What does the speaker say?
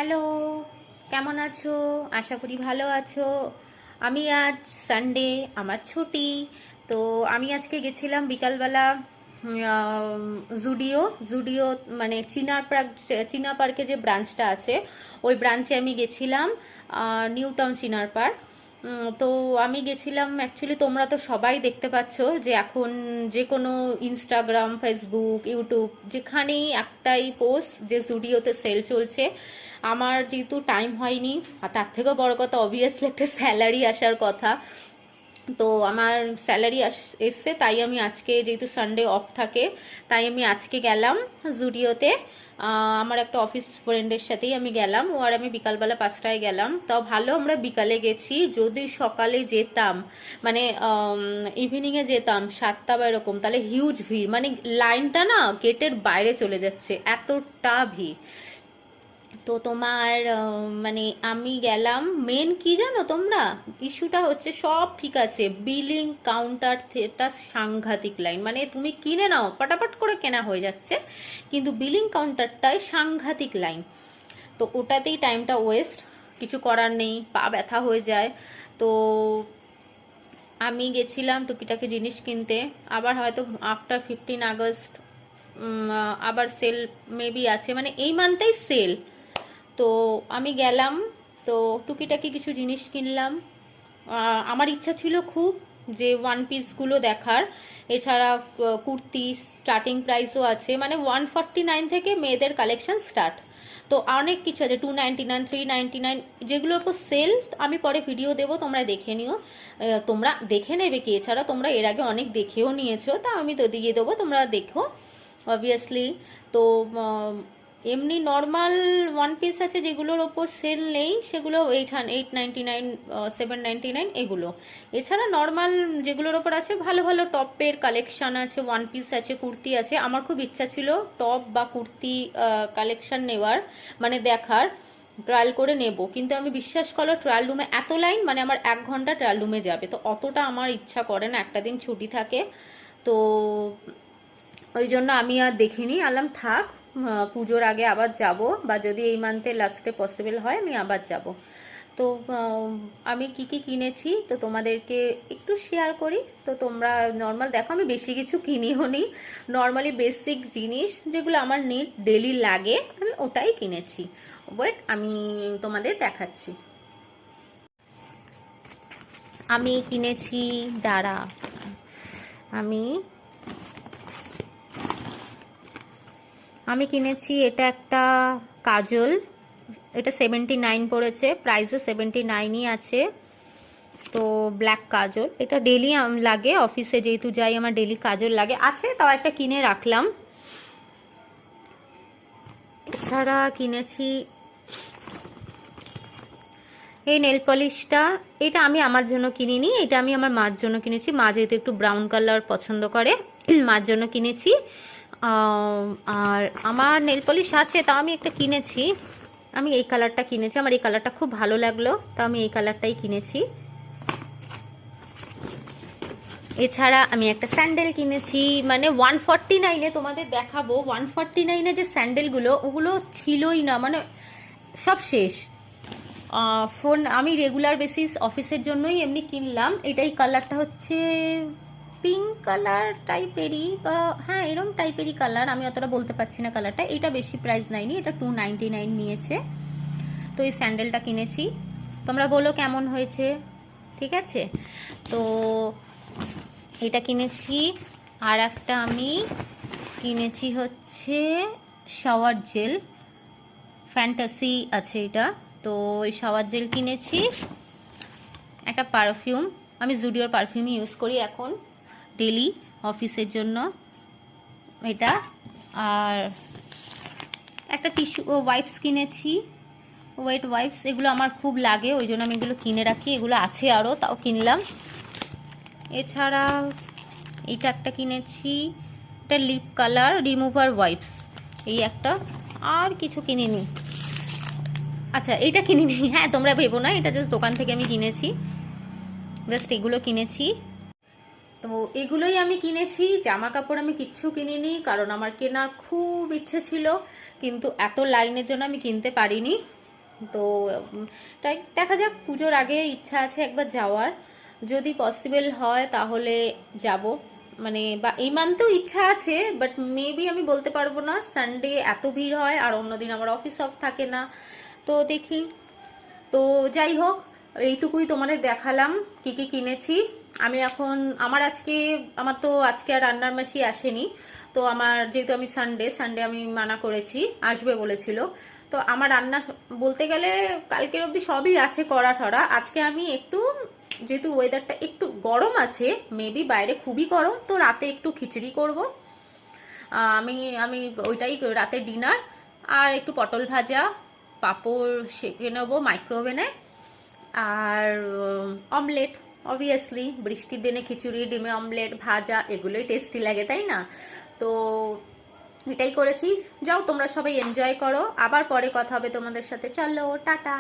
Hello, কেমন আছো? আশা করি ভালো আছো। আমি আজ সানডে, আমার ছুটি। তো আমি আজকে গেছিলাম বিকালবেলা জুডিও জুডিও মানে চীনা পার্কে যে ব্রাঞ্চটা আছে, ওই ব্রাঞ্চে আমি গেছিলাম। নিউ টাউন চিনার পার্ক। তো আমি গেছিলাম, অ্যাকচুয়ালি তোমরা তো সবাই দেখতে পাচ্ছ যে এখন যে কোনো ইনস্টাগ্রাম, ফেসবুক, ইউটিউব যেখানেই একটাই পোস্ট যে জুডিওতে সেল চলছে। আমার যেহেতু টাইম হয়নি, আর তার থেকেও বড় কথা অবভিয়াসলি একটা স্যালারি আসার কথা। তো আমার স্যালারি এসছে, তাই আমি আজকে, যেহেতু সানডে অফ থাকে, তাই আমি আজকে গেলাম জুডিওতে। আমার একটা অফিস ফ্রেন্ডের সাথেই আমি গেলাম, ও আর আমি বিকালবেলা 5টায় গেলাম। তাও ভালো আমরা বিকালে গেছি, যদি সকালে যেতাম মানে ইভিনিংয়ে যেতাম 7টা বা এরকম, তাহলে হিউজ ভিড়, মানে লাইনটা না গেটের বাইরে চলে যাচ্ছে, এতটা ভিড়। তো তোমার মানে আমি গেলাম, মেন কি জানো তোমরা, ইস্যুটা হচ্ছে সব ঠিক আছে, বিলিং কাউন্টার থেকে সাংঘাতিক লাইন, মানে তুমি কিনে নাও পটাপট করে কেনা হয়ে যাচ্ছে, কিন্তু বিলিং কাউন্টারটায় সাংঘাতিক লাইন। তো ওটাতেই টাইমটা ওয়েস্ট, কিছু করার নেই, পা ব্যথা হয়ে যায়। তো আমি গেছিলাম টুকিটাকি জিনিস কিনতে। আবার হয়তো আফটার 15 আগস্ট আবার সেল মেবি আছে, মানে এই মান্থেই সেল। তো আমি গেলাম, তো টুকিটাকি কিছু জিনিস কিনলাম। আমার ইচ্ছা ছিল খুব যে ওয়ান পিসগুলো দেখার। এছাড়া কুর্তি স্টার্টিং প্রাইসও আছে, মানে 149 থেকে মেয়েদের কালেকশন স্টার্ট। তো অনেক কিছু আছে, 299, 399, যেগুলোর উপর সেল। আমি পরে ভিডিও দেবো, তোমরা দেখে নিও। তোমরা দেখে নেবে কি, এছাড়া তোমরা এর আগে অনেক দেখেও নিয়েছো, তা আমি তো দিয়ে দেবো, তোমরা দেখো অবভিয়াসলি। তো এমনি নর্মাল ওয়ান পিস আছে যেগুলোর ওপর সেল নেই, সেগুলো 899, 799 এগুলো। এছাড়া নর্মাল যেগুলোর ওপর আছে, ভালো ভালো টপের কালেকশন আছে, ওয়ান পিস আছে, কুর্তি আছে। আমার খুব ইচ্ছা ছিল টপ বা কুর্তি কালেকশন নেওয়ার, মানে দেখার, ট্রায়াল করে নেব, কিন্তু আমি বিশ্বাস করো ট্রায়াল রুমে এত লাইন, মানে আমার 1 ঘন্টা ট্রায়াল রুমে যাবে, তো অতটা আমার ইচ্ছা করে না, একটা দিন ছুটি থাকে। তো ওই জন্য আমি আর দেখিনি, আলাম থাক, পুজোর আগে আবার যাব, বা যদি এই মান্থের লাস্টে পসিবল হয় আমি আবার যাব। তো আমি কি কি কিনেছি তো তোমাদেরকে একটু শেয়ার করি। তো তোমরা নর্মাল দেখো, আমি বেশি কিছু কিনিও নি, নর্মালি বেসিক জিনিস যেগুলো আমার নিড ডেলি লাগে, আমি ওটাই কিনেছি। ওয়েট, আমি তোমাদের দেখাচ্ছি। আমি কিনেছি, দাঁড়া, আমি আমি কিনেছি এটা একটা কাজল, এটা 79 পড়েছে, প্রাইসও 79ই আছে। তো ব্ল্যাক কাজল, এটা ডেলি লাগে, অফিসে যেহেতু যাই আমার ডেলি কাজল লাগে, আছে তাও একটা কিনে রাখলাম। এছাড়া কিনেছি এই নেল পলিশটা, এটা আমি আমার জন্য কিনিনি, এটা আমি আমার মার জন্য কিনেছি, মা যেহেতু একটু ব্রাউন কালার পছন্দ করে, মার জন্য কিনেছি। আর আমার নেল পলিশ আছে, তাও আমি একটা কিনেছি, আমি এই কালারটা কিনেছি, আমার এই কালারটা খুব ভালো লাগলো, তো আমি এই কালারটাই কিনেছি। এছাড়া আমি একটা স্যান্ডেল কিনেছি, মানে 149-এ, তোমাদের দেখাবো, 149-এ যে স্যান্ডেলগুলো, ওগুলো ছিলই না, মানে সব শেষ। ফোন আমি রেগুলার বেসিস অফিসের জন্যই এমনি কিনলাম, এটাই কালারটা হচ্ছে পিঙ্ক কালার টাইপেরই, বা হ্যাঁ এরকম টাইপেরই কালার, আমি অতটা বলতে পারছি না কালারটা। এটা বেশি প্রাইস নেয়নি, এটা 299 নিয়েছে। তো এই স্যান্ডেলটা কিনেছি, তোমরা বলো কেমন হয়েছে, ঠিক আছে। তো এটা কিনেছি। আর একটা আমি কিনেছি হচ্ছে শাওয়ার জেল, ফ্যান্টাসি আছে এটা। তো ওই শাওয়ার জেল কিনেছি। একটা পারফিউম, আমি জুডিওর পারফিউম ইউজ করি এখন ডেলি অফিসের জন্য, এটা। আর একটা টিস্যু ওয়াইপস কিনেছি, ওয়েট ওয়াইপস, এগুলো আমার খুব লাগে, ওই জন্য আমি এগুলো কিনে রাখি, এগুলো আছে আরও, তাও কিনলাম। এছাড়া এটা একটা কিনেছি, এটা লিপ কালার রিমুভার ওয়াইপস, এই একটা। আর কিছু কিনিনি, আচ্ছা এইটা কিনিনি, হ্যাঁ তোমরা ভেবো না, এটা জাস্ট দোকান থেকে আমি কিনেছি, জাস্ট এগুলো কিনেছি। তো এগুলোই আমি কিনেছি, জামা কাপড় আমি কিচ্ছু কিনিনি, কারণ আমার কেনার খুব ইচ্ছে ছিল, কিন্তু এত লাইনের জন্য আমি কিনতে পারিনি। তো তাই দেখা যাক, পুজোর আগে ইচ্ছা আছে একবার যাওয়ার, যদি পসিবল হয় তাহলে যাব। মানে বা এই মান্থেও ইচ্ছা আছে, বাট মেবি আমি বলতে পারবো না, সানডে এত ভিড় হয় আর অন্যদিন আমার অফিস অফ থাকে না, তো দেখি। তো যাই হোক, এইটুকুই তোমাদের দেখালাম কি কি কিনেছি। আমি এখন আমার তো আজকে আর রান্নার মাসি আসেনি, তো আমার যেহেতু আমি সানডে সানডে আমি মানা করেছি, আসবে বলেছিল। তো আমার রান্না বলতে গেলে কালকের অবধি সবই আছে করা ঠরা। আজকে আমি একটু, যেহেতু ওয়েদারটা একটু গরম আছে, মেবি বাইরে খুবই গরম, তো রাতে একটু খিচুড়ি করব। আমি আমি ওইটাই রাতের ডিনার। আর একটু পটল ভাজা, পাঁপড় সেঁকে নেবো মাইক্রোওভেনে, আর অমলেট। অবভিয়াসলি বৃষ্টির দিনে খিচুড়ি, ডিমে অমলেট, ভাজা এগুলোই টেস্টি লাগে, তাই না? তো এটাই করেছি। যাও তোমরা সবাই এনজয় করো, আবার পরে কথা হবে তোমাদের সাথে। চলো টাটা।